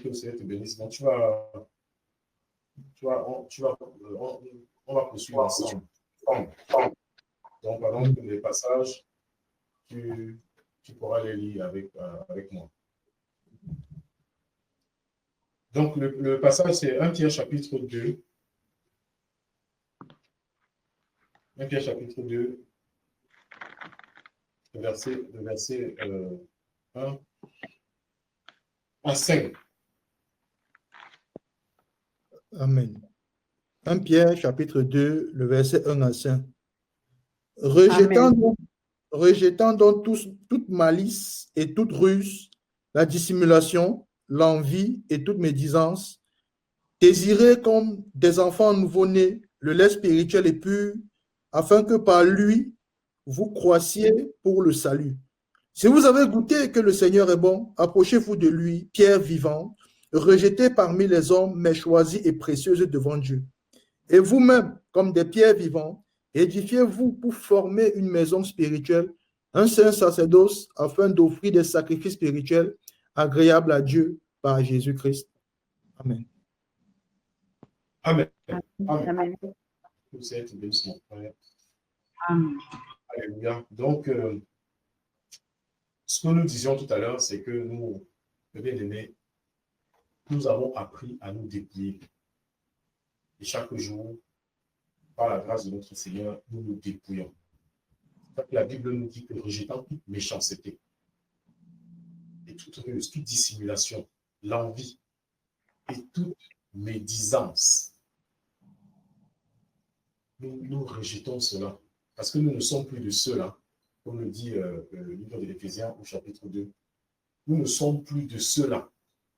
que le Seigneur te bénisse. Donc, on va poursuivre ensemble. Donc, pendant les passages, tu pourras les lire avec moi. Donc, le passage, c'est 1 Pierre chapitre 2. 1 Pierre chapitre 2, le verset 1 à 5. Amen. 1 Pierre chapitre 2, le verset 1 à 5. Rejetant donc toute malice et toute ruse, la dissimulation, l'envie et toute médisance, désirez comme des enfants nouveau-nés le lait spirituel et pur, afin que par lui, vous croissiez pour le salut. Si vous avez goûté que le Seigneur est bon, approchez-vous de lui, pierre vivante, rejetée parmi les hommes, mais choisie et précieuse devant Dieu. Et vous-même, comme des pierres vivantes, édifiez-vous pour former une maison spirituelle, un saint sacerdoce, afin d'offrir des sacrifices spirituels agréables à Dieu par Jésus-Christ. Amen. Amen. Amen. Vous êtes bénis, mon frère. Amen. Alléluia. Donc, ce que nous disions tout à l'heure, c'est que nous, bien-aimés, nous avons appris à nous dépouiller. Et chaque jour, par la grâce de notre Seigneur, nous nous dépouillons. La Bible nous dit que rejetant toute méchanceté et toute ruse, toute dissimulation, l'envie et toute médisance, nous rejetons cela. Parce que nous ne sommes plus de ceux-là, comme le dit le livre de l'Éphésiens au chapitre 2. Nous ne sommes plus de ceux-là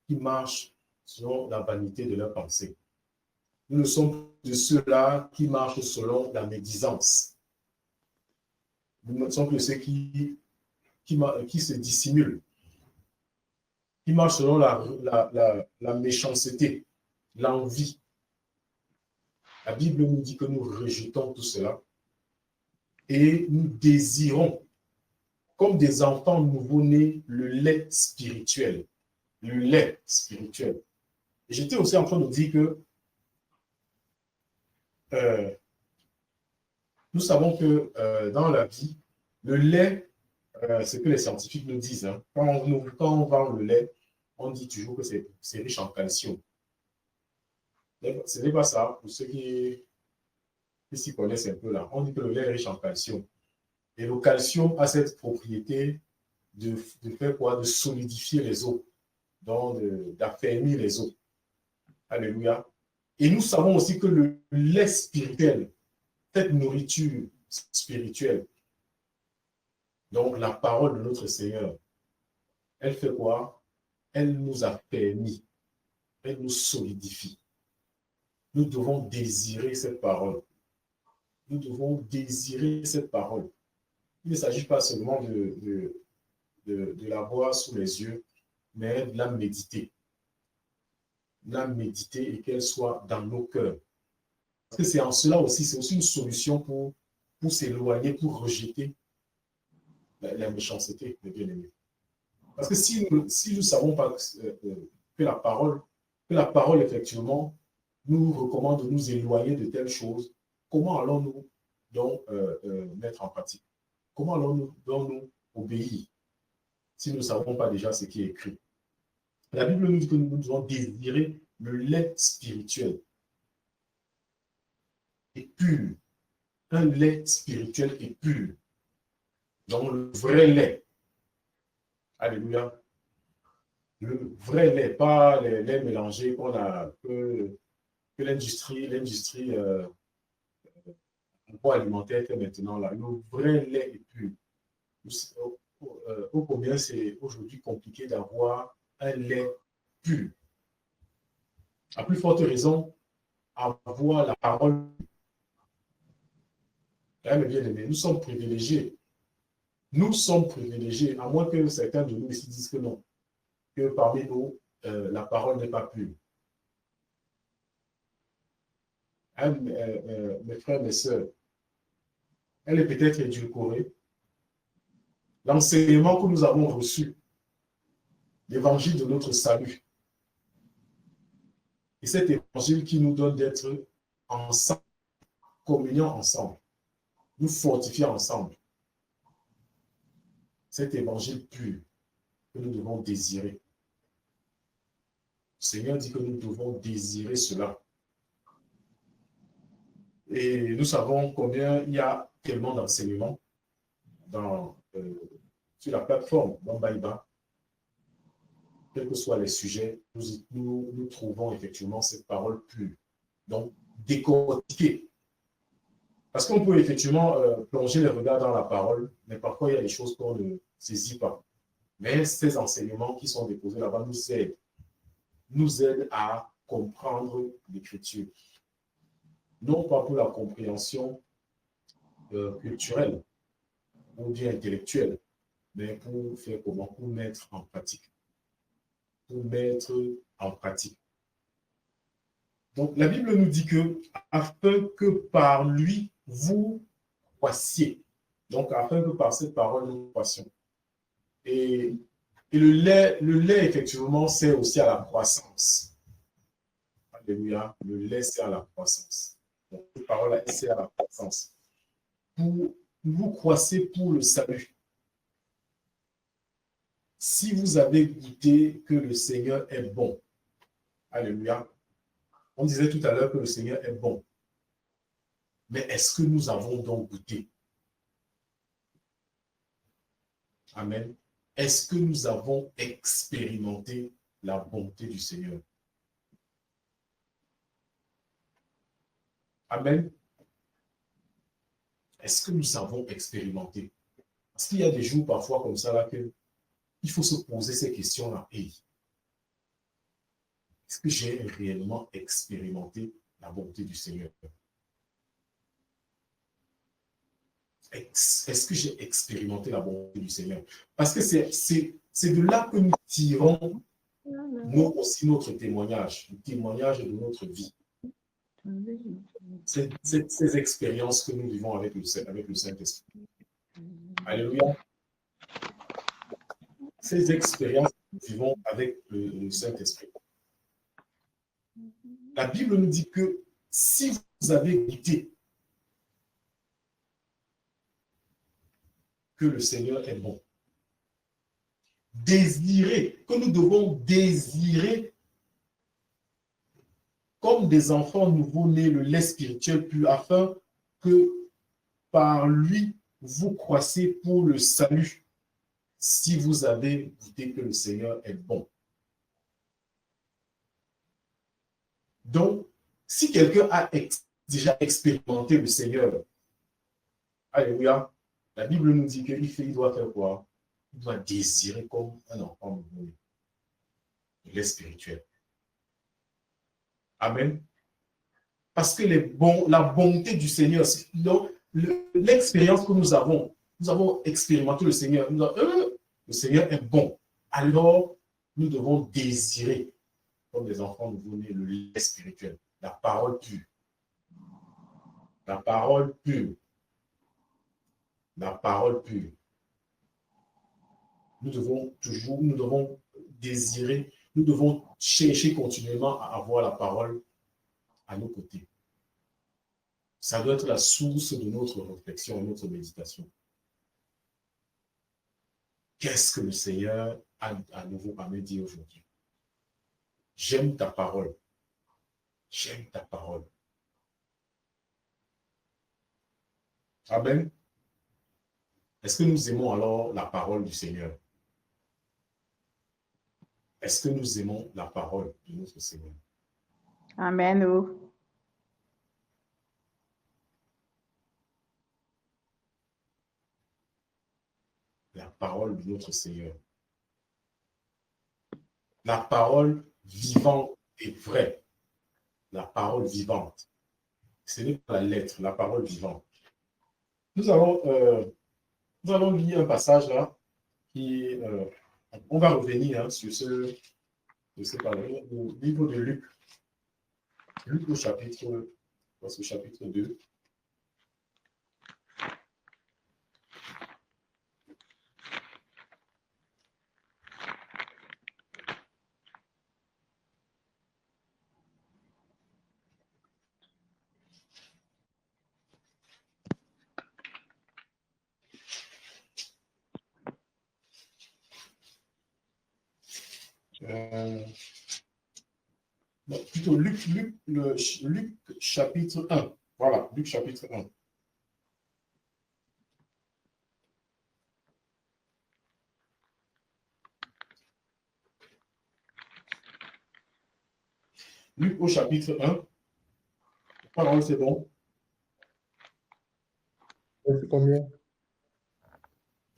qui marchent selon la vanité de leur pensée. Nous ne sommes plus de ceux-là qui marchent selon la médisance. Nous ne sommes plus de ceux qui se dissimulent, qui marchent selon la méchanceté, l'envie. La Bible nous dit que nous rejetons tout cela et nous désirons, comme des enfants nouveau-nés, le lait spirituel. Le lait spirituel. Et j'étais aussi en train de dire que nous savons que dans la vie, le lait, ce que les scientifiques nous disent, hein, quand on vend le lait, on dit toujours que c'est riche en calcium. Ce n'est pas ça, pour ceux qui s'y connaissent un peu là. On dit que le lait est riche en calcium. Et le calcium a cette propriété de faire quoi? De solidifier les os, donc d'affermir les os. Alléluia. Et nous savons aussi que le lait spirituel, cette nourriture spirituelle, donc la parole de notre Seigneur, elle fait quoi? Elle nous a permis, elle nous solidifie. Nous devons désirer cette parole. Nous devons désirer cette parole. Il ne s'agit pas seulement de la voir sous les yeux, mais de la méditer. La méditer et qu'elle soit dans nos cœurs. Parce que c'est en cela aussi, c'est aussi une solution pour s'éloigner, pour rejeter la méchanceté, mes bien-aimés. Parce que si nous ne savons pas que la parole, effectivement, nous recommande de nous éloigner de telles choses, comment allons-nous donc mettre en pratique? Comment allons-nous donc nous obéir si nous ne savons pas déjà ce qui est écrit? La Bible nous dit que nous devons désirer le lait spirituel et pur. Un lait spirituel et pur. Donc le vrai lait. Alléluia. Le vrai lait, pas les laits mélangés qu'on a, que l'industrie alimentaire fait maintenant là. Le vrai lait est pur. Ô combien c'est aujourd'hui compliqué d'avoir un lait pur. À plus forte raison, avoir la parole. Mes bien-aimés, nous sommes privilégiés. Nous sommes privilégiés, à moins que certains de nous ici disent que non, que parmi nous, la parole n'est pas pure. Mes frères, mes sœurs, elle est peut-être édulcorée. L'enseignement que nous avons reçu, l'évangile de notre salut, Et cet évangile qui nous donne d'être ensemble, communion ensemble, nous fortifier ensemble. Cet évangile pur que nous devons désirer. Le Seigneur dit que nous devons désirer cela. Et nous savons combien il y a tellement d'enseignements sur la plateforme Bambaïba. Quels que soient les sujets, nous trouvons effectivement cette parole pure. Donc, décortiquer. Parce qu'on peut effectivement plonger les regards dans la parole, mais parfois il y a des choses qu'on ne saisit pas. Mais ces enseignements qui sont déposés là-bas nous aident à comprendre l'Écriture. Non pas pour la compréhension culturelle ou bien intellectuelle, mais pour faire comment? Pour mettre en pratique. Pour mettre en pratique. Donc, la Bible nous dit que afin que par lui, vous croissiez. Donc, afin que par cette parole, nous croissions. Et le lait, effectivement, c'est aussi à la croissance. Alléluia. Le lait, c'est à la croissance. Donc, cette parole, c'est à la croissance. Vous croissez pour le salut. Si vous avez goûté que le Seigneur est bon. Alléluia. On disait tout à l'heure que le Seigneur est bon. Mais est-ce que nous avons donc goûté? Amen. Est-ce que nous avons expérimenté la bonté du Seigneur? Amen. Est-ce que nous avons expérimenté? Parce qu'il y a des jours parfois comme ça là que il faut se poser ces questions-là. Hey, est-ce que j'ai réellement expérimenté la bonté du Seigneur? Est-ce que j'ai expérimenté la bonté du Seigneur? Parce que c'est de là que nous tirons aussi notre témoignage, le témoignage de notre vie. Ces expériences que nous vivons avec le Saint-Esprit. Alléluia. Ces expériences que nous vivons avec le Saint-Esprit. La Bible nous dit que si vous avez goûté que le Seigneur est bon, désirez, que nous devons désirer comme des enfants nouveau-nés le lait spirituel pur, afin que par lui, vous croissez pour le salut, si vous avez goûté que le Seigneur est bon. Donc, si quelqu'un a déjà expérimenté le Seigneur, alléluia, la Bible nous dit qu'il doit faire quoi? Il doit désirer comme un enfant nouveau-né le lait spirituel. Amen. Parce que la bonté du Seigneur, l'expérience que nous avons expérimenté le Seigneur. Le Seigneur est bon. Alors, nous devons désirer, comme des enfants nouveau-nés, le lait spirituel, la parole pure. La parole pure. La parole pure. Nous devons désirer, nous devons chercher continuellement à avoir la parole à nos côtés. Ça doit être la source de notre réflexion, de notre méditation. Qu'est-ce que le Seigneur a à nouveau à me dire aujourd'hui? J'aime ta parole. J'aime ta parole. Amen. Est-ce que nous aimons alors la parole du Seigneur? Est-ce que nous aimons la parole de notre Seigneur? Amen. La parole de notre Seigneur. La parole vivante et vraie. La parole vivante. Ce n'est pas la lettre, la parole vivante. Nous allons lire un passage là qui... on va revenir sur ce parler au livre de Luc. Luc au chapitre 2. Non, plutôt Luc chapitre 1. Voilà, Luc chapitre 1. Luc au chapitre 1. Parole, c'est bon. C'est combien?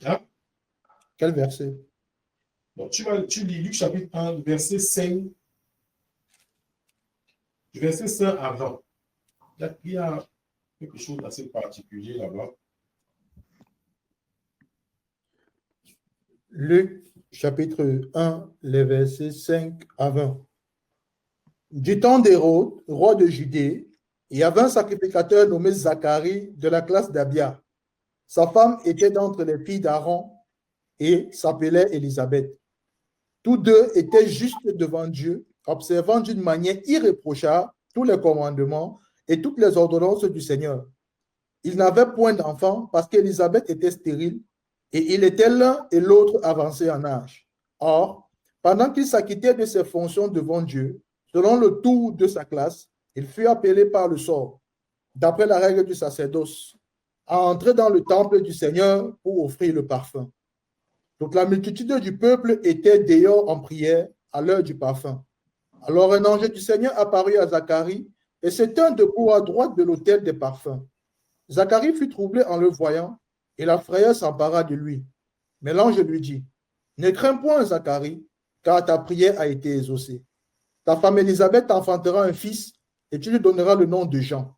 Hein? Quel verset? Donc, tu lis Luc chapitre 1, verset 5. Verset 5 à 20. Il y a quelque chose d'assez particulier là-bas. Luc chapitre 1, les versets 5 à 20. Du temps d'Hérode, roi de Judée, il y avait un sacrificateur nommé Zacharie de la classe d'Abia. Sa femme était d'entre les filles d'Aaron et s'appelait Élisabeth. Tous deux étaient justes devant Dieu, observant d'une manière irréprochable tous les commandements et toutes les ordonnances du Seigneur. Ils n'avaient point d'enfant parce qu'Élisabeth était stérile et il était l'un et l'autre avancés en âge. Or, pendant qu'il s'acquittait de ses fonctions devant Dieu, selon le tour de sa classe, il fut appelé par le sort, d'après la règle du sacerdoce, à entrer dans le temple du Seigneur pour offrir le parfum. Donc la multitude du peuple était dehors en prière à l'heure du parfum. Alors un ange du Seigneur apparut à Zacharie et se tint debout à droite de l'autel des parfums. Zacharie fut troublé en le voyant et la frayeur s'empara de lui. Mais l'ange lui dit, « Ne crains point, Zacharie, car ta prière a été exaucée. Ta femme Élisabeth enfantera un fils et tu lui donneras le nom de Jean.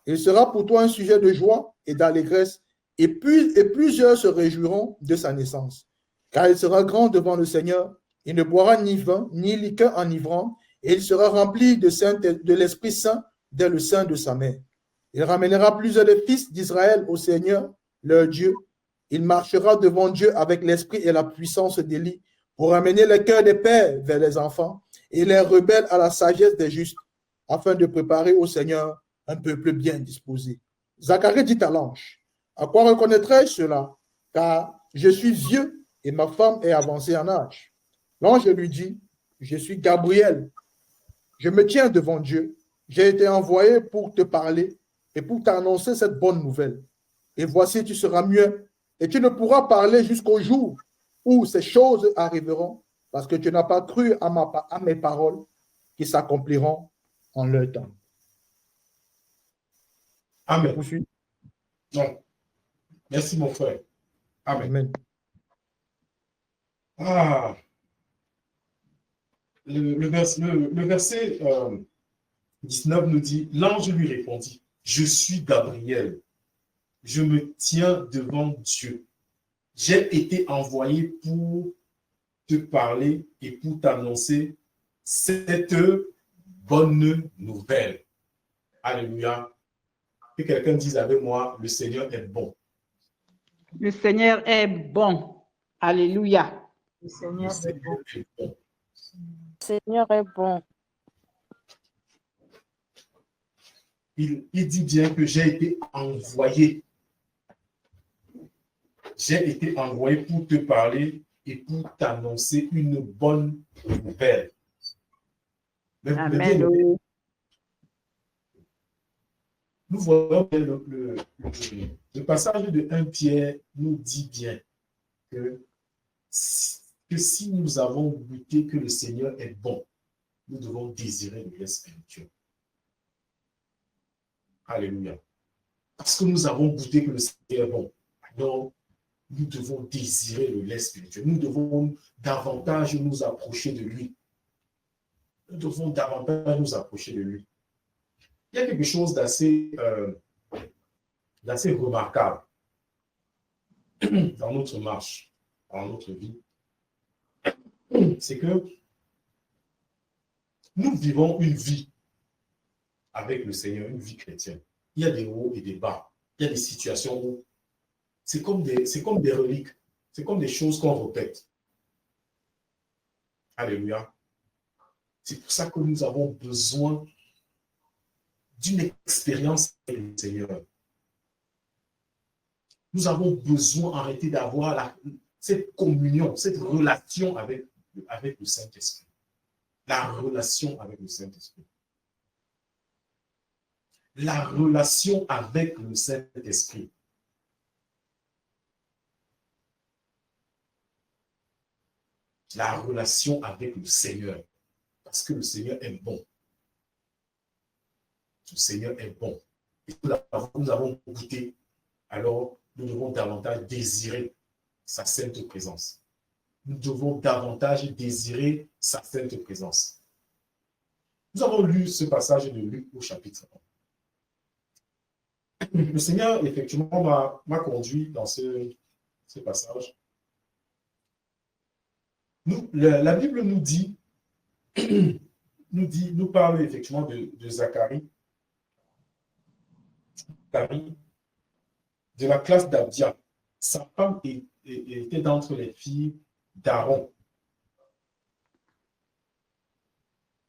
Il sera pour toi un sujet de joie et d'allégresse et plusieurs se réjouiront de sa naissance. Car il sera grand devant le Seigneur, il ne boira ni vin, ni liqueur enivrante, et il sera rempli de l'Esprit Saint dès le sein de sa mère. Il ramènera plusieurs des fils d'Israël au Seigneur, leur Dieu. Il marchera devant Dieu avec l'esprit et la puissance d'Élie pour amener le cœur des pères vers les enfants et les rebelles à la sagesse des justes, afin de préparer au Seigneur un peuple bien disposé. Zacharie dit à l'ange, « À quoi reconnaîtrai-je cela? Car je suis vieux et ma femme est avancée en âge. » L'ange lui dit, « Je suis Gabriel. Je me tiens devant Dieu. J'ai été envoyé pour te parler et pour t'annoncer cette bonne nouvelle. Et voici, tu seras mieux et tu ne pourras parler jusqu'au jour où ces choses arriveront parce que tu n'as pas cru à mes paroles qui s'accompliront en leur temps. » Amen. Non. Merci, mon frère. Amen. Amen. Ah. Le verset 19 nous dit, l'ange lui répondit, je suis Gabriel, je me tiens devant Dieu. J'ai été envoyé pour te parler et pour t'annoncer cette bonne nouvelle. Alléluia. Que quelqu'un dise avec moi, le Seigneur est bon. Le Seigneur est bon. Alléluia. Le Seigneur est bon. Le Seigneur est bon. Il dit bien que j'ai été envoyé. J'ai été envoyé pour te parler et pour t'annoncer une bonne nouvelle. Amen. Nous voyons le passage de 1 Pierre nous dit bien que si nous avons goûté que le Seigneur est bon, nous devons désirer le lait spirituel. Alléluia. Parce que nous avons goûté que le Seigneur est bon, alors nous devons désirer le lait spirituel. Nous devons davantage nous approcher de lui. Nous devons davantage nous approcher de lui. Il y a quelque chose d'assez remarquable dans notre marche, dans notre vie. C'est que nous vivons une vie avec le Seigneur, une vie chrétienne. Il y a des hauts et des bas. Il y a des situations où c'est comme des reliques. C'est comme des choses qu'on répète. Alléluia. C'est pour ça que nous avons besoin d'une expérience avec le Seigneur. Nous avons besoin d'arrêter d'avoir cette communion, cette relation avec le Saint-Esprit. La relation avec le Saint-Esprit. La relation avec le Saint-Esprit. La relation avec le Seigneur. Parce que le Seigneur est bon. Le Seigneur est bon. Et nous avons goûté, alors nous devons davantage désirer sa sainte présence. Nous devons davantage désirer sa sainte présence. Nous avons lu ce passage de Luc au chapitre 1. Le Seigneur, effectivement, m'a conduit dans ce passage. La Bible nous dit, nous parle effectivement de Zacharie, de la classe d'Abdia. Sa femme était d'entre les filles d'Aaron.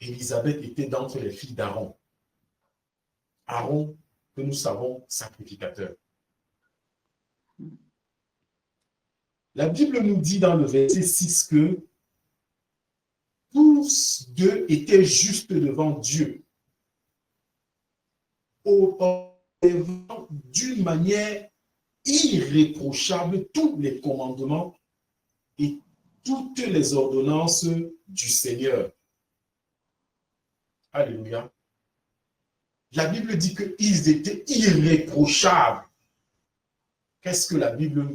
Élisabeth était d'entre les filles d'Aaron. Aaron, que nous savons, sacrificateur. La Bible nous dit dans le verset 6 que tous deux étaient justes devant Dieu, observant d'une manière irréprochable tous les commandements et toutes les ordonnances du Seigneur. Alléluia. La Bible dit qu'ils étaient irréprochables. Qu'est-ce que la Bible nous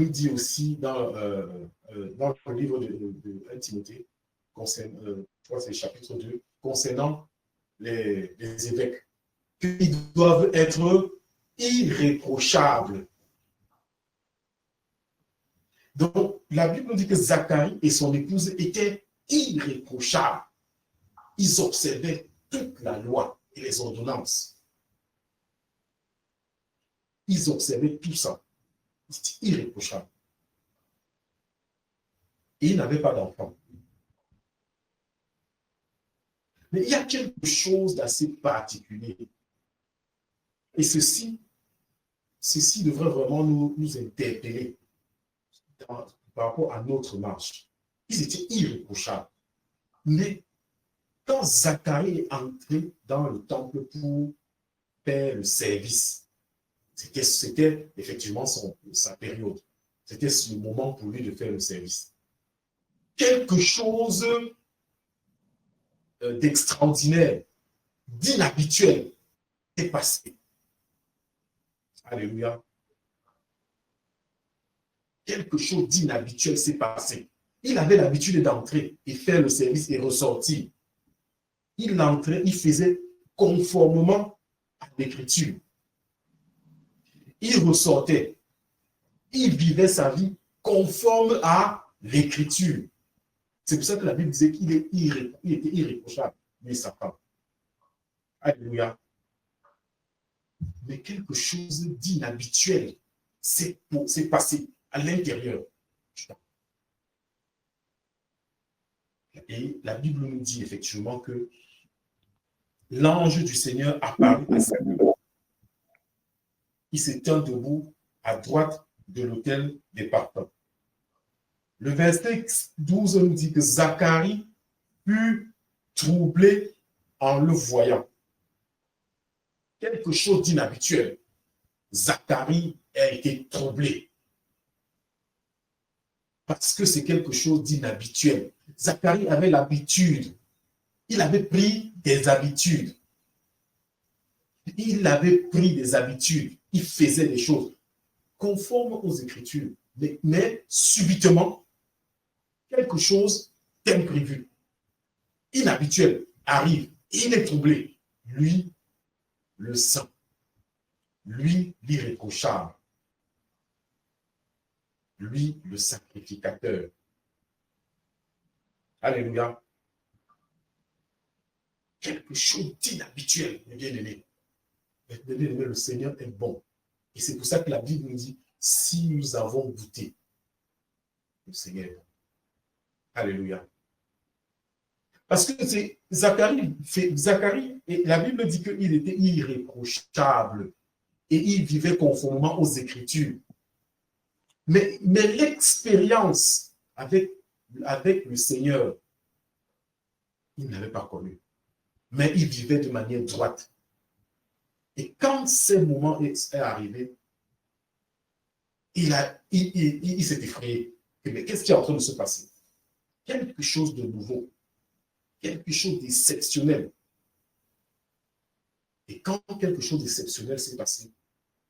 dit aussi dans le livre de 1 Timothée, je crois que c'est chapitre 2, concernant les évêques, qu'ils doivent être irréprochables. Donc, la Bible nous dit que Zacharie et son épouse étaient irréprochables. Ils observaient toute la loi et les ordonnances. Ils observaient tout ça. C'était irréprochable. Et ils n'avaient pas d'enfant. Mais il y a quelque chose d'assez particulier. Et ceci devrait vraiment nous interpeller par rapport à notre marche. Ils étaient irréprochables. Mais quand Zacharie est entré dans le temple pour faire le service, c'était effectivement sa période. C'était le moment pour lui de faire le service. Quelque chose d'extraordinaire, d'inhabituel est passé. Alléluia. Quelque chose d'inhabituel s'est passé. Il avait l'habitude d'entrer et faire le service et ressortir. Il entrait, il faisait conformément à l'Écriture. Il ressortait. Il vivait sa vie conforme à l'Écriture. C'est pour ça que la Bible disait qu'il était irréprochable, lui et sa femme. Alléluia. Mais quelque chose d'inhabituel s'est passé à l'intérieur du temple. Et la Bible nous dit effectivement que l'ange du Seigneur apparut à Zacharie. Il se tient debout à droite de l'autel des parfums. Le verset 12 nous dit que Zacharie fut troublé en le voyant. Quelque chose d'inhabituel. Zacharie a été troublé. Parce que c'est quelque chose d'inhabituel. Zacharie avait l'habitude. Il avait pris des habitudes. Il avait pris des habitudes. Il faisait des choses conformes aux Écritures. Mais subitement, quelque chose d'imprévu, inhabituel, arrive. Il est troublé. Lui, le saint. Lui, l'irréprochable. Lui, le sacrificateur. Alléluia. Quelque chose d'inhabituel, mes bien-aimés. Le Seigneur est bon. Et c'est pour ça que la Bible nous dit, si nous avons goûté, le Seigneur est bon. Alléluia. Parce que c'est Zacharie, et la Bible dit qu'il était irréprochable et il vivait conformément aux Écritures. Mais l'expérience avec le Seigneur il n'avait pas connu. Mais il vivait de manière droite. Et quand ce moment est arrivé, il s'est effrayé. Mais qu'est-ce qui est en train de se passer? Quelque chose de nouveau, quelque chose d'exceptionnel. Et quand quelque chose d'exceptionnel s'est passé,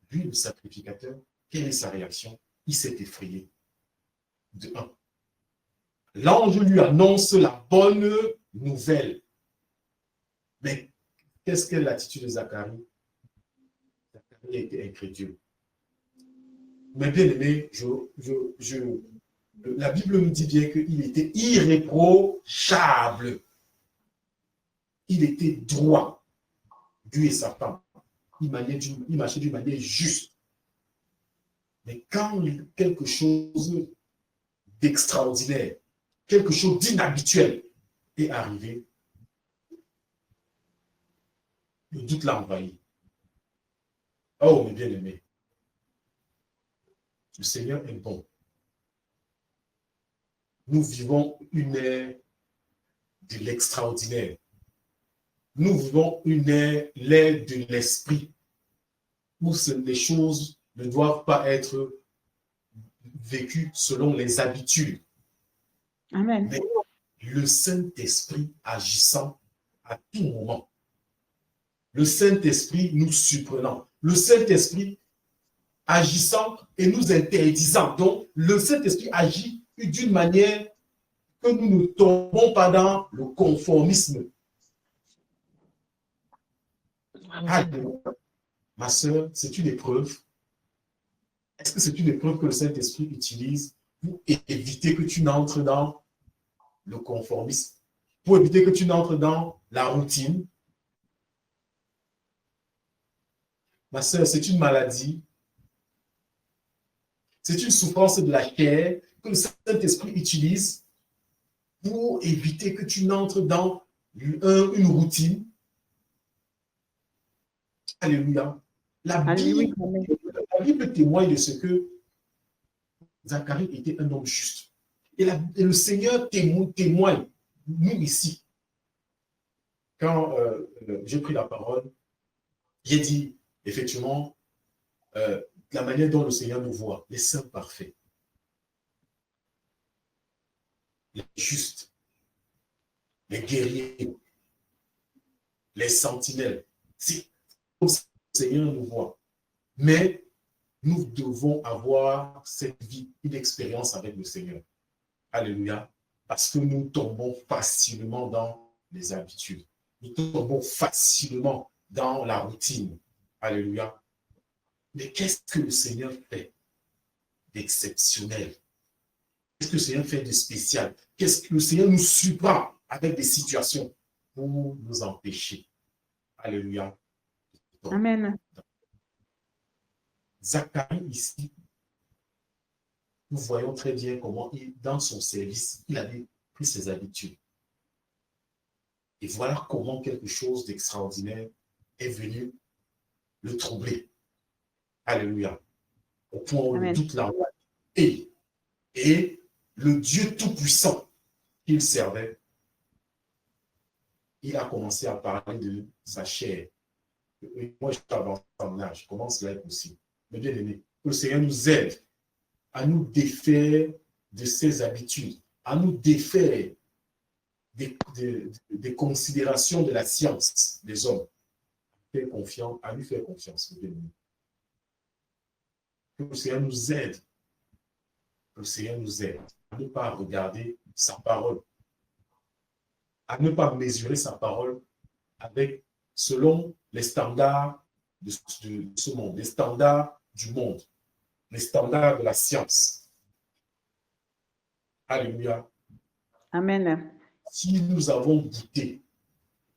lui, le sacrificateur, quelle est sa réaction? Il s'est effrayé. De un. L'ange lui annonce la bonne nouvelle. Mais qu'est-ce qu'est l'attitude de Zacharie? Zacharie a été incrédule. Mais bien aimé, la Bible nous dit bien qu'il était irréprochable. Il était droit, Dieu et sa femme. Il marchait d'une manière juste. Mais quand quelque chose d'extraordinaire, quelque chose d'inhabituel est arrivé, le doute l'a envahi. Oh, mes bien-aimés, le Seigneur est bon. Nous vivons une ère de l'extraordinaire. Nous vivons une ère, l'ère de l'esprit, où les choses ne doivent pas être vécues selon les habitudes. Amen. Mais le Saint-Esprit agissant à tout moment. Le Saint-Esprit nous surprenant. Le Saint-Esprit agissant et nous interdisant. Donc, le Saint-Esprit agit d'une manière que nous ne tombons pas dans le conformisme. Ma soeur, c'est une épreuve. Est-ce que c'est une épreuve que le Saint-Esprit utilise pour éviter que tu n'entres dans le conformisme, pour éviter que tu n'entres dans la routine? Ma soeur, c'est une maladie, c'est une souffrance de la chair que le Saint-Esprit utilise pour éviter que tu n'entres dans une routine. Alléluia. La Bible témoigne de ce que Zacharie était un homme juste. Et le Seigneur témoigne, nous ici. Quand j'ai pris la parole, j'ai dit, effectivement, la manière dont le Seigneur nous voit, les saints parfaits, les justes, les guerriers, les sentinelles. C'est comme ça que le Seigneur nous voit. Mais nous devons avoir cette vie, une expérience avec le Seigneur. Alléluia. Parce que nous tombons facilement dans les habitudes. Nous tombons facilement dans la routine. Alléluia. Mais qu'est-ce que le Seigneur fait d'exceptionnel? Qu'est-ce que le Seigneur fait de spécial? Qu'est-ce que le Seigneur nous surprend avec des situations pour nous empêcher? Alléluia. Donc, Amen. Zacharie ici, nous voyons très bien comment dans son service, il avait pris ses habitudes. Et voilà comment quelque chose d'extraordinaire est venu le troubler. Alléluia. Au point où le doute l'envoie. Et le Dieu Tout-Puissant qu'il servait, il a commencé à parler de sa chair. Et moi, je suis avancé en âge. Comment cela est possible? Mais bien aimé, que le Seigneur nous aide à nous défaire de ses habitudes, à nous défaire des considérations de la science des hommes. À lui faire confiance. Bien aimé. Que le Seigneur nous aide. Que le Seigneur nous aide à ne pas regarder sa parole, à ne pas mesurer sa parole selon les standards de ce monde, les standards du monde, les standards de la science. Alléluia. Amen. Si nous avons goûté,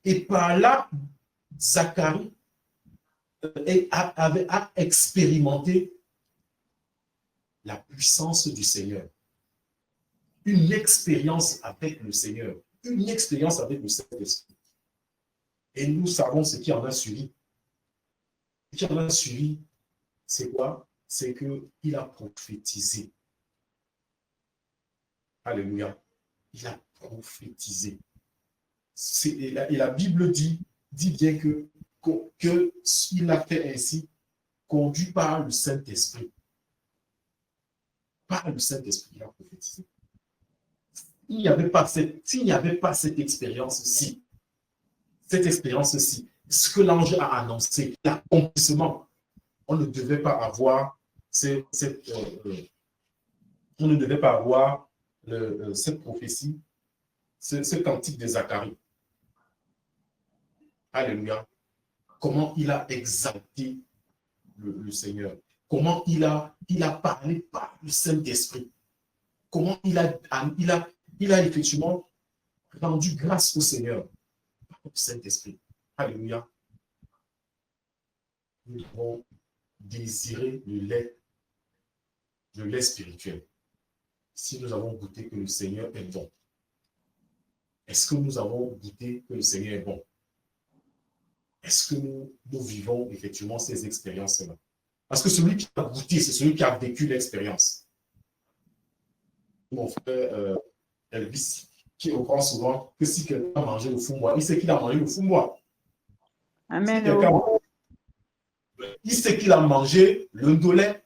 et par là, Zacharie a expérimenté la puissance du Seigneur. Une expérience avec le Seigneur, une expérience avec le Saint-Esprit. Et nous savons ce qui en a suivi. Ce qui en a suivi, c'est quoi? C'est qu'il a prophétisé. Alléluia. Il a prophétisé. Et la Bible dit bien qu'il a fait ainsi, conduit par le Saint-Esprit. Par le Saint-Esprit, il a prophétisé. S'il n'y avait pas cette expérience-ci, ce que l'ange a annoncé, l'accomplissement, on ne devait pas avoir cette prophétie, ce cantique de Zacharie. Alléluia. Comment il a exalté le Seigneur. Comment il a parlé par le Saint-Esprit. Comment il a effectivement rendu grâce au Seigneur par le Saint-Esprit. Alléluia. Nous devons désirer le lait spirituel. Si nous avons goûté que le Seigneur est bon, est-ce que nous avons goûté que le Seigneur est bon? Est-ce que nous vivons effectivement ces expériences-là? Parce que celui qui a goûté, c'est celui qui a vécu l'expérience. Mon frère Elvis, qui reprend souvent que si quelqu'un a mangé le fou-moi, il sait qu'il a mangé le fou-moi. Amen. Il sait qu'il a mangé le ndolé.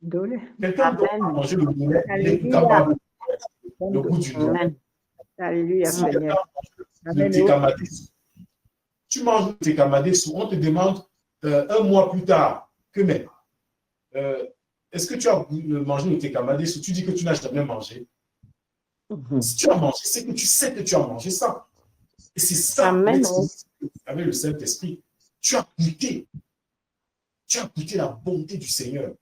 Quelqu'un d'autre a mangé le ndolé, il est capable de le goût du ndolé. Alléluia, Si Seigneur. le tekamade, tu manges le tekamade, on te demande un mois plus tard que mais est-ce que tu as mangé le tekamade? Tu dis que tu n'as jamais mangé. Si tu as mangé, c'est que tu sais que tu as mangé ça. Et c'est ça, avec le Saint-Esprit. Tu as goûté la bonté du Seigneur.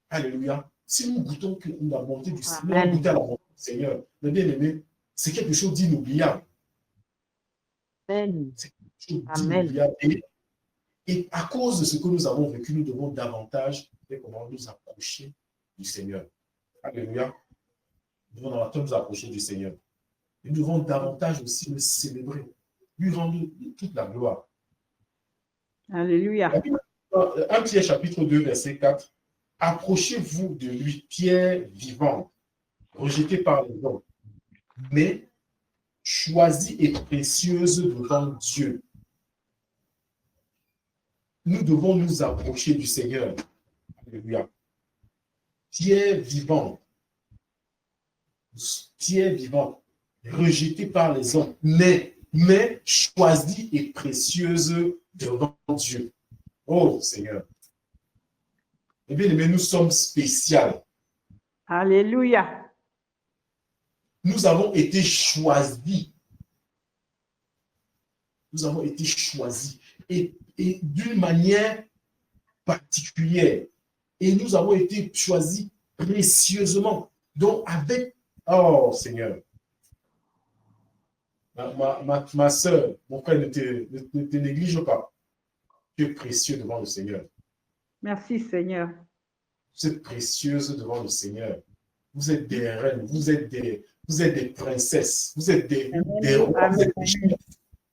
Alléluia. Si nous goûtons que la bonté du Seigneur, nous goûtons la bonté du Seigneur, le bien-aimé, c'est quelque chose d'inoubliable. Amen. C'est quelque chose d'inoubliable. Et à cause de ce que nous avons vécu, nous devons davantage nous approcher du Seigneur. Alléluia. Nous devons davantage nous approcher du Seigneur. Nous devons davantage aussi le célébrer, lui rendre toute la gloire. Alléluia. 1 Pierre chapitre 2, verset 4. Approchez-vous de lui, pierre vivante, rejetée par les hommes, mais choisie et précieuse devant Dieu. Nous devons nous approcher du Seigneur. Alléluia. Pierre vivante, rejetée par les hommes, mais choisie et précieuse devant Dieu. Oh Seigneur. Eh bien, mais nous sommes spéciaux. Alléluia. Nous avons été choisis. Nous avons été choisis. Et d'une manière particulière. Et nous avons été choisis précieusement. Donc, avec... Oh, Seigneur. Ma soeur, mon frère, ne te néglige pas. Tu es précieux devant le Seigneur. Merci, Seigneur. Vous êtes précieuse devant le Seigneur. Vous êtes des reines, vous êtes des princesses, vous êtes des rois, vous êtes des chefs.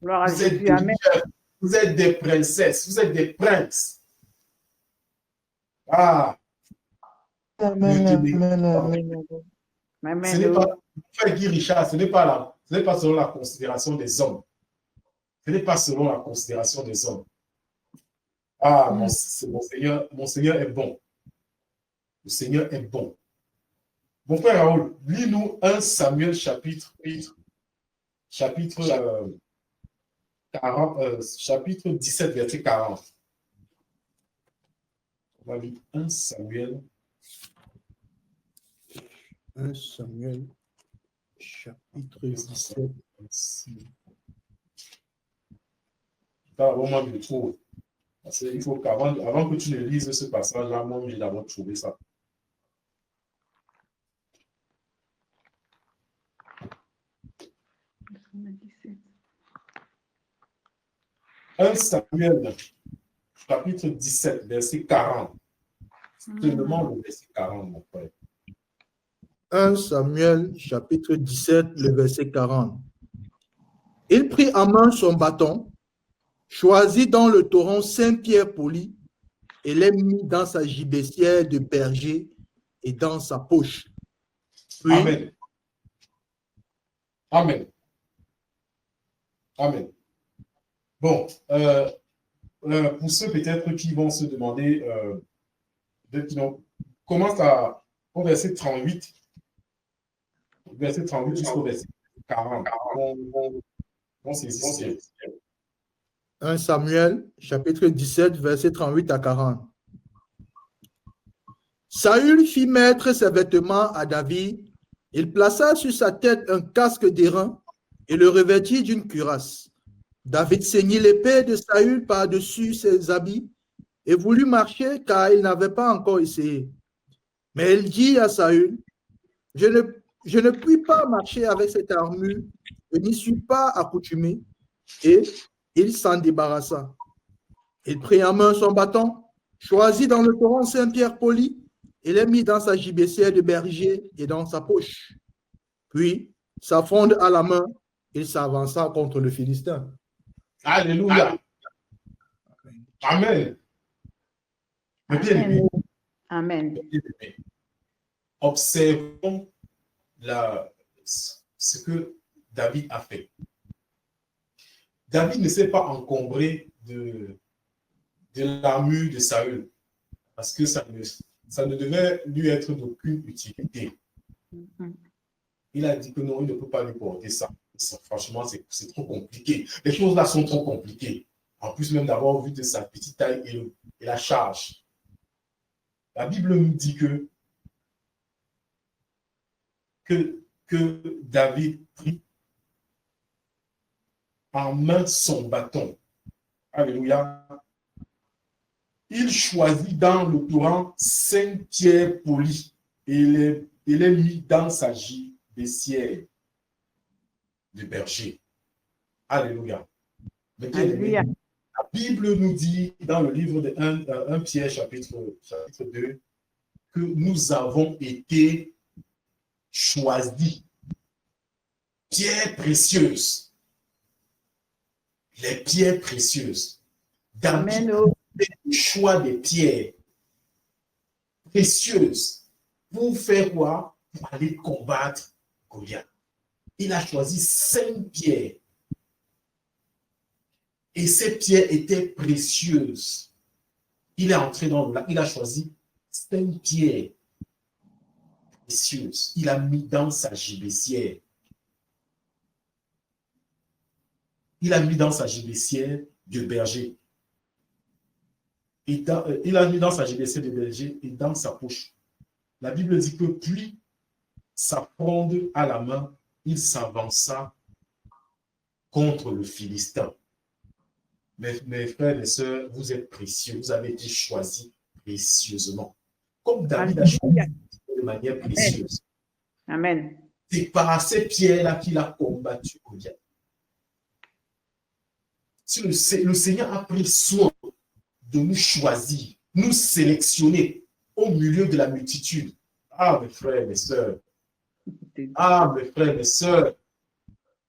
Gloire à Jésus. Amen. Vous êtes des princesses, vous êtes des princes. Ah! Amen. Ce n'est pas, frère Guy Richard, ce n'est pas selon la considération des hommes. Ce n'est pas selon la considération des hommes. Ah, mon Seigneur est bon. Le Seigneur est bon. Mon frère Raoul, lis-nous 1 Samuel chapitre 17, verset 40. On va lire 1 Samuel. 1 Samuel chapitre 17. Moi, je le trouve. Parce qu'il faut qu'avant que tu ne lises ce passage-là, moi, j'ai d'abord trouvé ça. Un Samuel, chapitre 17, verset 40. Seulement le verset 40, mon frère. 1 Samuel, chapitre 17, le verset 40. Il prit en main son bâton, choisit dans le torrent 5 pierres polies et les mit dans sa gibecière de berger et dans sa poche. Puis, Amen. Amen. Amen. Bon, pour ceux peut-être qui vont se demander, commence au verset 38, jusqu'au verset 40. On saisit. 1 Samuel, chapitre 17, verset 38 à 40. Saül fit mettre ses vêtements à David. Il plaça sur sa tête un casque d'airain et le revêtit d'une cuirasse. David ceignit l'épée de Saül par-dessus ses habits et voulut marcher car il n'avait pas encore essayé. Mais il dit à Saül, je ne puis pas marcher avec cette armure, je n'y suis pas accoutumé. Et il s'en débarrassa. Il prit en main son bâton, choisit dans le torrent Saint-Pierre poli, et les mit dans sa gibecière de berger et dans sa poche. Puis, sa fronde à la main, il s'avança contre le Philistin. Alléluia. Amen. Amen. Amen. Observons ce que David a fait. David ne s'est pas encombré de l'armure de Saül parce que ça ne devait lui être d'aucune utilité. Il a dit que non, il ne peut pas lui porter ça. Franchement, c'est trop compliqué. Les choses là sont trop compliquées. En plus même d'avoir vu de sa petite taille et la charge. La Bible nous dit que David prit en main son bâton. Alléluia. Il choisit dans le torrent 5 pierres polies et les mit dans sa gibecière de berger. Alléluia. Alléluia. La Bible nous dit dans le livre de 1 Pierre chapitre 2 que nous avons été choisis. Pierres précieuses. Les pierres précieuses. David a fait le choix des pierres précieuses. Pour faire quoi? Pour aller combattre Goliath. Il a choisi 5 pierres. Et ces pierres étaient précieuses. Il est entré dans le lac. Il a choisi 5 pierres précieuses. Il a mis dans sa gibecière. Il a mis dans sa gibecière de berger. Il a mis dans sa gibecière de berger et dans sa poche. La Bible dit que puis sa fronde à la main, il s'avança contre le Philistin. Mes frères et sœurs, vous êtes précieux. Vous avez été choisis précieusement. Comme David a choisi de manière précieuse. Amen. C'est par ces pierres-là qu'il a combattu Goliath. Si le Seigneur a pris soin de nous choisir, nous sélectionner au milieu de la multitude. Ah, mes frères, mes sœurs. Ah, mes frères, mes sœurs.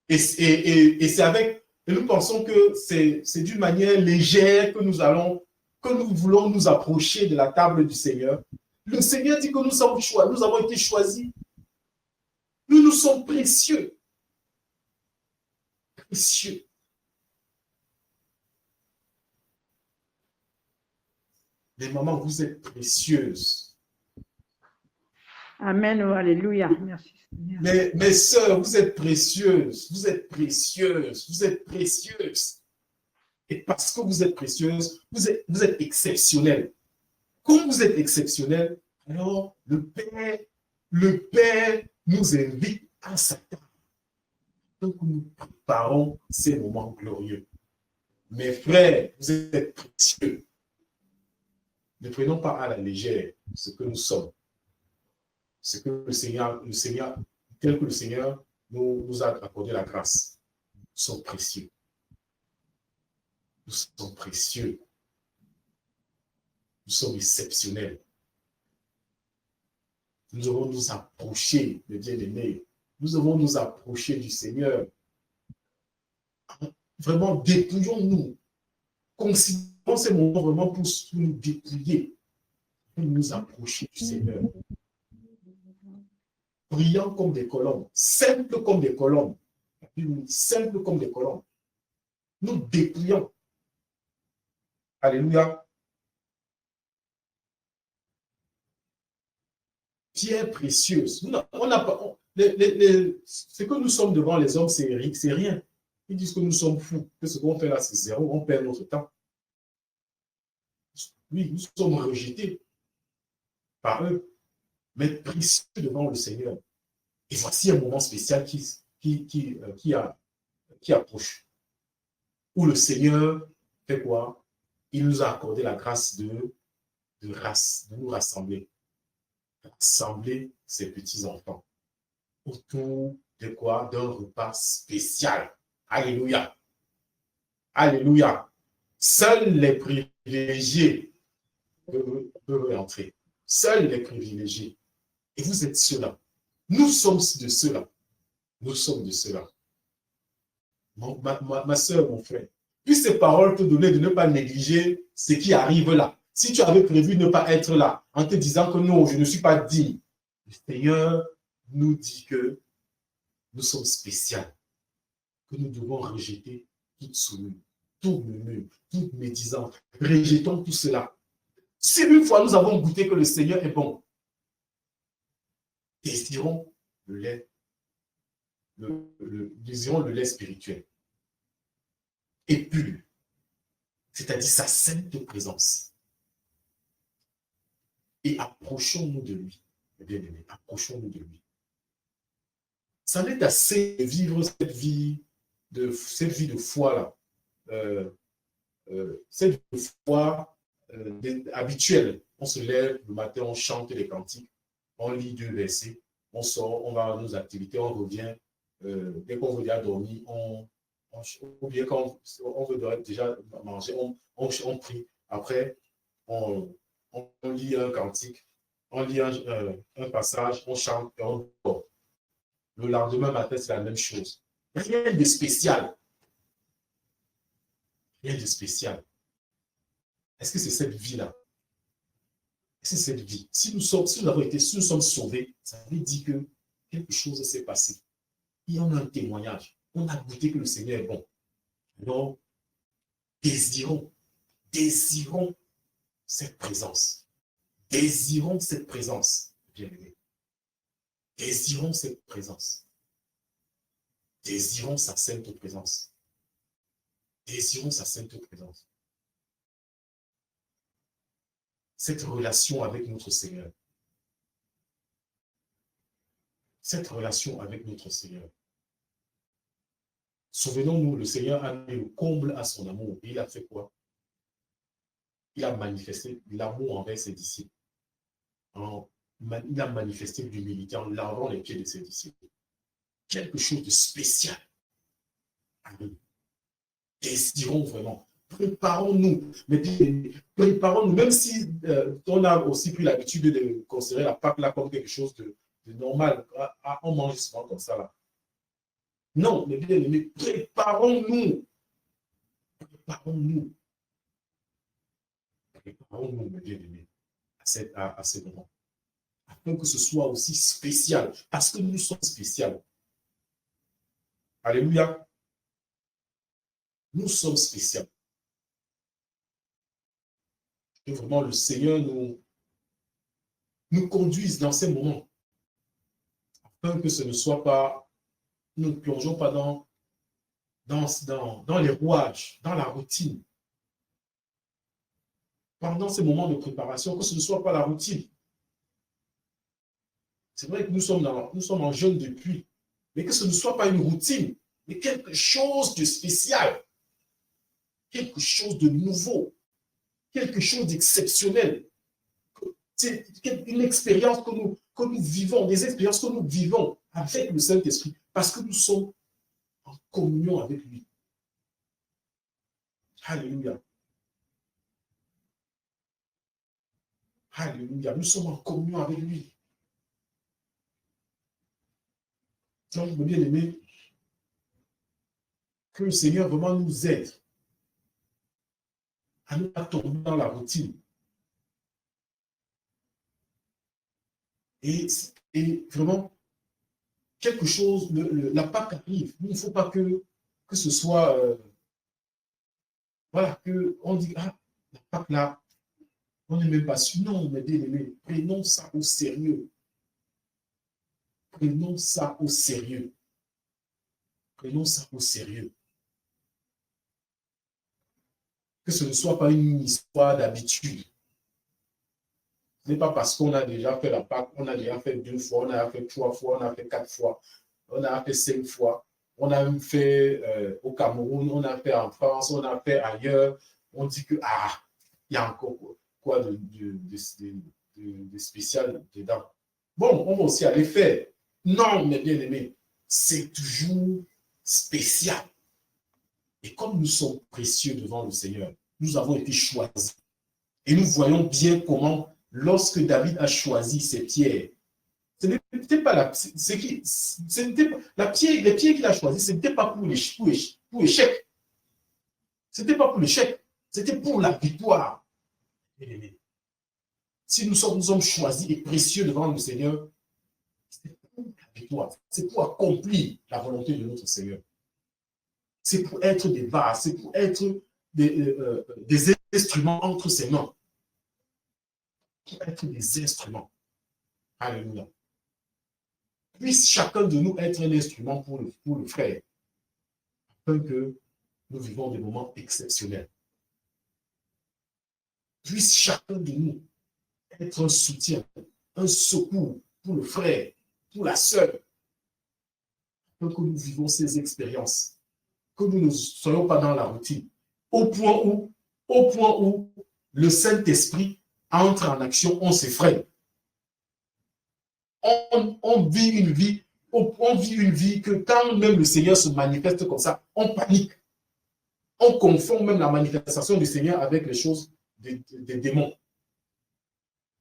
Et c'est avec... Et nous pensons que c'est d'une manière légère que nous voulons nous approcher de la table du Seigneur. Le Seigneur dit que nous avons été choisis. Nous sommes précieux. Précieux. Les mamans, vous êtes précieuses. Amen. Oh, alléluia. Merci Seigneur. Mes sœurs, vous êtes précieuses. Vous êtes précieuses. Vous êtes précieuses. Et parce que vous êtes précieuses, vous êtes exceptionnelles. Comme vous êtes exceptionnelles, alors le Père nous invite à sa table. Donc nous préparons ces moments glorieux. Mes frères, vous êtes précieux. Ne prenons pas à la légère ce que nous sommes. Ce que le Seigneur, tel que le Seigneur nous a accordé la grâce. Nous sommes précieux. Nous sommes précieux. Nous sommes exceptionnels. Nous devons nous approcher de bien-aimé. Nous devons nous approcher du Seigneur. Vraiment, dépouillons-nous. Considérons ces moments vraiment pour nous dépouiller, pour nous approcher du Seigneur. Brillants comme des colombes, simples comme des colombes. Simple comme des colombes. nous dépouillons. Alléluia. Pierre précieuse. On n'a pas, ce que nous sommes devant les hommes, c'est rien. Ils disent que nous sommes fous, que ce qu'on fait là, c'est zéro, on perd notre temps. Oui, nous sommes rejetés par eux, mais précieux devant le Seigneur. Et voici un moment spécial qui approche, où le Seigneur fait quoi? Il nous a accordé la grâce de nous rassembler. Rassembler ses petits-enfants autour de quoi? D'un repas spécial. Alléluia. Alléluia. Seuls les privilégiés peuvent entrer. Seuls les privilégiés. Et vous êtes ceux-là. Nous sommes de ceux-là. Nous sommes de ceux-là. Ma soeur, mon frère, puisse ces paroles te donner de ne pas négliger ce qui arrive là. Si tu avais prévu ne pas être là, en te disant que non, je ne suis pas digne, le Seigneur nous dit que nous sommes spéciaux, que nous devons rejeter toute souillure, tout murmure, toute médisance. Rejetons tout cela. Si une fois nous avons goûté que le Seigneur est bon, désirons le lait, désirons le lait spirituel et pur, c'est-à-dire sa sainte présence. Et approchons-nous de lui, bien-aimés, approchons-nous de lui. Ça m'est assez de vivre cette vie de foi là, cette vie de foi habituelle. On se lève le matin, on chante les cantiques, on lit 2 versets, on sort, on va à nos activités, on revient. Dès qu'on veut déjà dormir, ou bien quand on veut déjà manger, on prie. Après, on lit un cantique, on lit un passage, on chante et on dort. Le lendemain matin, c'est la même chose. Rien de spécial. Rien de spécial. Est-ce que c'est cette vie-là? Est-ce que c'est cette vie? Si nous sommes sauvés, ça veut dire que quelque chose s'est passé. Il y en a un témoignage. On a goûté que le Seigneur est bon. Donc, désirons cette présence. Désirons cette présence, bien-aimés. Désirons cette présence. Désirons sa sainte présence. Désirons sa sainte présence. Cette relation avec notre Seigneur. Cette relation avec notre Seigneur. Souvenons-nous, le Seigneur a mis le comble à son amour. Et il a fait quoi? Il a manifesté l'amour envers ses disciples. Il a manifesté l'humilité en lavant les pieds de ses disciples. Quelque chose de spécial. Amen. Désirons vraiment. Préparons-nous. Mais préparons-nous, même si on a aussi pris l'habitude de considérer la Pâque là comme quelque chose de normal. On mange souvent comme ça là. Non, mais bien aimés, préparons-nous. Préparons-nous. Préparons-nous, mes bien-aimés, à ce moment. Afin que ce soit aussi spécial. Parce que nous sommes spéciaux. Alléluia. Nous sommes spéciaux. Que vraiment le Seigneur nous conduise dans ces moments. Afin que ce ne soit pas, nous ne plongeons pas dans les rouages, dans la routine. Pendant ces moments de préparation, que ce ne soit pas la routine. C'est vrai que nous sommes en jeûne depuis, mais que ce ne soit pas une routine, mais quelque chose de spécial, quelque chose de nouveau, quelque chose d'exceptionnel. C'est une expérience que nous vivons, des expériences que nous vivons avec le Saint-Esprit, parce que nous sommes en communion avec lui. Alléluia. Alléluia. Nous sommes en communion avec lui. Donc, bien aimé, que le Seigneur vraiment nous aide à ne pas tomber dans la routine. Et vraiment, quelque chose, la Pâque arrive. Il ne faut pas que ce soit Voilà, qu'on dit, ah, la Pâque là, on n'est même pas sûr. Non, mes bien-aimés, prenons ça au sérieux. Prenons ça au sérieux. Prenons ça au sérieux. Que ce ne soit pas une histoire d'habitude. Ce n'est pas parce qu'on a déjà fait la Pâque, on a déjà fait 2 fois, on a fait 3 fois, on a fait 4 fois, on a fait 5 fois. On a fait au Cameroun, on a fait en France, on a fait ailleurs. On dit que, ah, il y a encore quoi de spécial dedans. Bon, on va aussi aller faire. Non, mes bien-aimés, c'est toujours spécial. Et comme nous sommes précieux devant le Seigneur, nous avons été choisis. Et nous voyons bien comment, lorsque David a choisi ses pierres, ce n'était pas la, la pierre, les pierres qu'il a choisies, ce n'était pas pour l'échec. Ce n'était pas pour l'échec. C'était pour la victoire. Si nous sommes choisis et précieux devant le Seigneur, c'est pour la victoire. C'est pour accomplir la volonté de notre Seigneur. C'est pour être des vases, c'est pour être des instruments entre ses mains. Pour être des instruments. Alléluia. Puisse chacun de nous être un instrument pour le frère, afin que nous vivons des moments exceptionnels. Puisse chacun de nous être un soutien, un secours pour le frère, pour la sœur, afin que nous vivons ces expériences, que nous ne soyons pas dans la routine, au point où le Saint-Esprit entre en action, on s'effraie. On vit une vie que quand même le Seigneur se manifeste comme ça, on panique. On confond même la manifestation du Seigneur avec les choses des démons.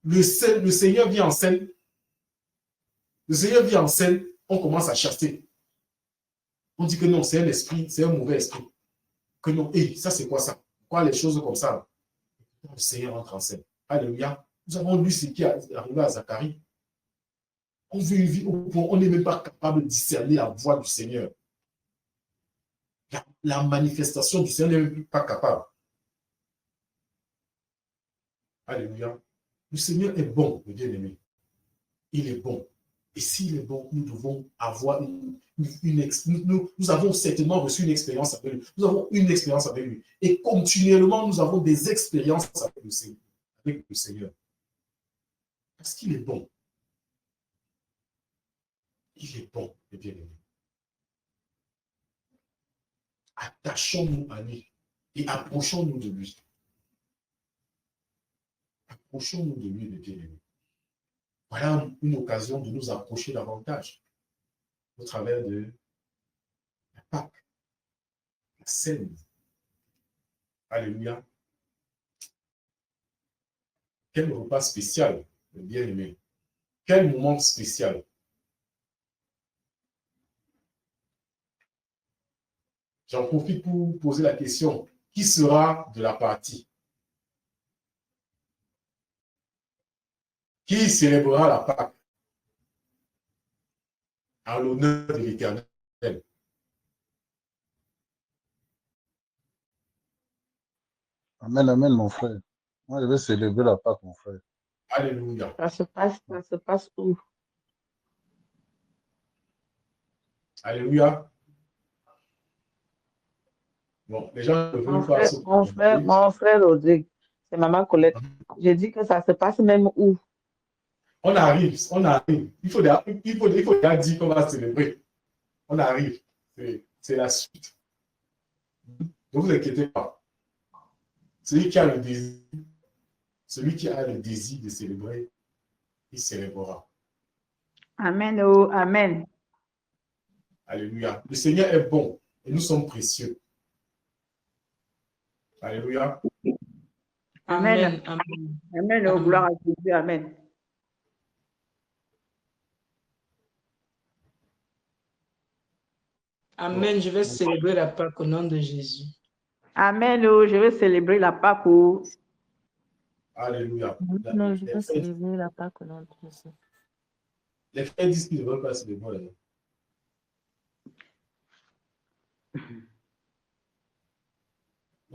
Le Seigneur vient en scène. Le Seigneur vient en scène, on commence à chasser. On dit que non, c'est un esprit, c'est un mauvais esprit. Que non, et ça c'est quoi ça? Quoi les choses comme ça? Le Seigneur entre en scène. Alléluia. Nous avons lu ce qui est arrivé à Zacharie. On vit une vie au point où on n'est même pas capable de discerner la voix du Seigneur. La manifestation du Seigneur n'est même pas capable. Alléluia. Le Seigneur est bon, mes bien-aimés. Il est bon. Et s'il est bon, nous devons avoir nous avons certainement reçu une expérience avec lui. Nous avons une expérience avec lui. Et continuellement, nous avons des expériences avec le Seigneur. Parce qu'il est bon. Il est bon, mes bien-aimés. Attachons-nous à lui et approchons-nous de lui. Approchons-nous de lui, mes bien-aimés. Voilà une occasion de nous approcher davantage au travers de la Pâque, la scène. Alléluia. Quel repas spécial, mes bien-aimés. Quel moment spécial. J'en profite pour poser la question. Qui sera de la partie? Qui célébrera la Pâque en l'honneur de l'Éternel? Amen, amen, mon frère. Moi, je vais célébrer la Pâque, mon frère. Alléluia. Ça se passe où? Alléluia. Bon, les gens ne veulent pas se Mon frère Rodrigue, c'est Maman Colette. J'ai dit que ça se passe même où? On arrive, on arrive. Il faut déjà dire qu'on va célébrer. On arrive. C'est la suite. Ne vous inquiétez pas. Celui qui a le désir de célébrer, il célébrera. Amen. Oh, amen. Alléluia. Le Seigneur est bon et nous sommes précieux. Alléluia. Amen. Amen. Amen. Oh, gloire à Jésus. Amen. Amen. Je vais célébrer la Pâque au nom de Jésus. Amen. Oh, je vais célébrer la Pâque. Oh. Alléluia. Non, je vais célébrer la Pâque au nom de Jésus. Les frères disent qu'ils ne veulent pas célébrer.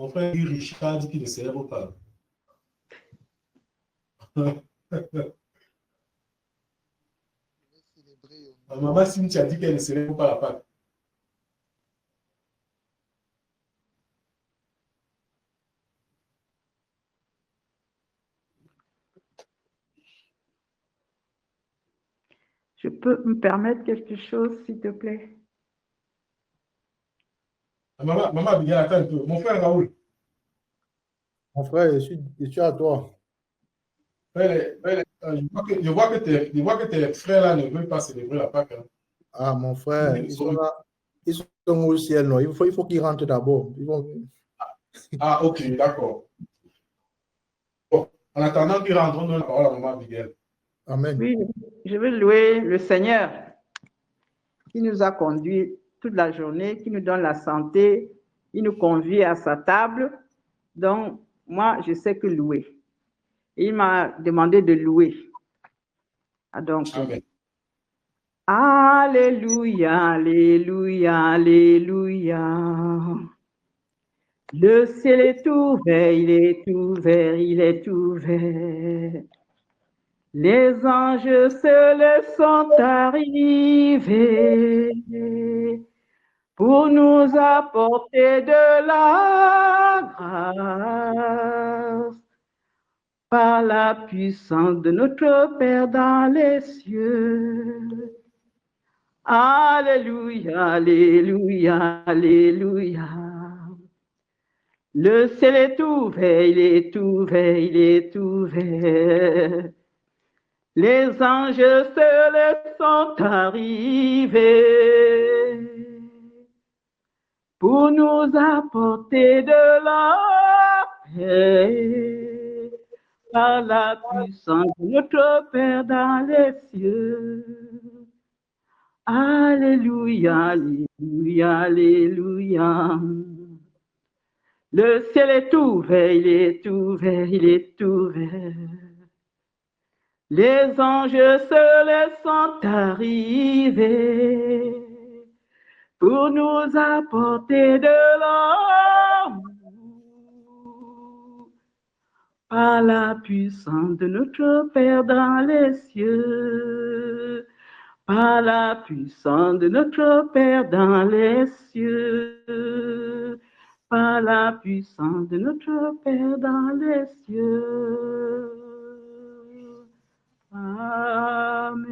Mon frère Richard dit qu'il ne célèbre pas. Maman Cynthia dit qu'elle ne célèbre pas la Pâque. Je peux me permettre quelque chose, s'il te plaît? Maman Abigail, attends un peu. Mon frère Raoul. Mon frère, je suis à toi. Je vois que tes frères là ne veulent pas célébrer la Pâque. Hein. Ah, mon frère, ils sont là. Ils sont au ciel, non. Il faut qu'ils rentrent d'abord. Ah, ok, d'accord. Bon, en attendant qu'ils rentrent, on donne la parole à maman Abigail. Amen. Oui, je veux louer le Seigneur qui nous a conduits toute la journée, qui nous donne la santé, il nous convie à sa table. Donc, moi, je sais que louer. Il m'a demandé de louer. Ah, donc, Amen. Alléluia, Alléluia, Alléluia. Le ciel est ouvert, il est ouvert, il est ouvert. Les anges seuls sont arrivés pour nous apporter de la grâce par la puissance de notre Père dans les cieux. Alléluia, Alléluia, Alléluia. Le ciel est ouvert, il est ouvert, il est ouvert. Les anges seuls sont arrivés pour nous apporter de la paix par la puissance de notre Père dans les cieux. Alléluia, Alléluia, Alléluia. Le ciel est ouvert, il est ouvert, il est ouvert. Les anges seuls sont arrivés pour nous apporter de l'amour par la puissance de notre Père dans les cieux. Par la puissance de notre Père dans les cieux. Par la puissance de notre Père dans les cieux. Amen.